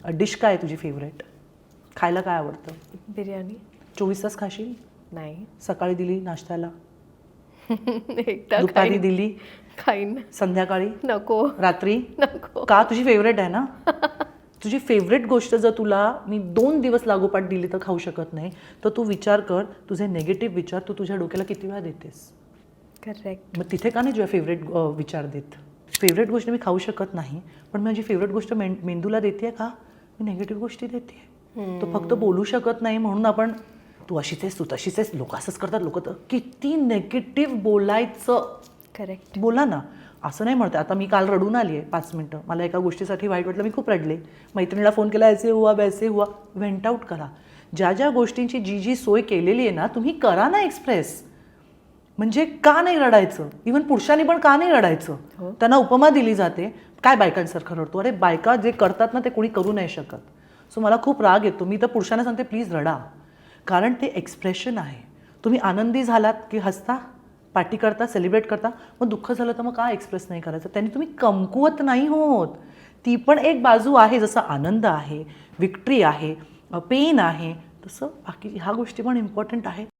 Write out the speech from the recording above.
Dish काय आहे तुझी फेवरेट? खायला काय आवडतं? बिर्याणी 24 तास खाशील? नाही. सकाळी दिली नाश्त्याला, एकदा दुपारी खाईन. दिली, खाईन. संध्याकाळी, नको रात्री? नको. का? तुझी फेवरेट आहे ना? तुझी फेवरेट गोष्ट जर तुला मी 2 दिवस लागोपाठ दिली तर खाऊ शकत नाही, तर तू विचार कर, तुझे निगेटिव्ह विचार तू तुझ्या डोक्याला किती वेळा देतेस? करेक्ट. मग तिथे का नाही तुझ्या फेवरेट विचार देत? फेवरेट गोष्ट मी खाऊ शकत नाही, पण माझी फेवरेट गोष्ट मेंदूला देते का? मी निगेटिव्ह गोष्टी देते. तो फक्त बोलू शकत नाही म्हणून आपण तू अशीच आहेस, तू तशीच आहेस, लोक असंच करतात, लोक तर किती नेगेटिव्ह बोलायचं. करेक्ट. बोला ना. असं नाही म्हणते. आता मी काल रडून आली आहे 5 मिनटं, मला एका गोष्टीसाठी वाईट वाटलं, मी खूप रडले. मैत्रिणीला फोन केला, ऐसे हुआ वैसे हुआ, वेंट आउट करा. ज्या ज्या गोष्टींची जी जी सोय केलेली आहे ना, तुम्ही करा ना एक्सप्रेस. म्हणजे का नाही रडायचं? इव्हन पुरुषांनी पण का नाही रडायचं? त्यांना उपमा दिली जाते, काय बायकांसारखं रडतो? अरे बायका जे करतात ना ते कोणी करू नाही शकत. सो मला खूप राग येतो. मी तर पुरुषांना सांगते प्लीज रडा, कारण ते एक्सप्रेशन आहे. तुम्ही आनंदी झालात की हसता, पार्टी करता, सेलिब्रेट करता. मग दुःख झालं तर मग का एक्सप्रेस नाही करायचं? त्यांनी तुम्ही कमकुवत नाही होत. ती पण एक बाजू आहे. जसं आनंद आहे, विक्ट्री आहे, पेन आहे, तसं बाकी ह्या गोष्टी पण इम्पॉर्टंट आहेत.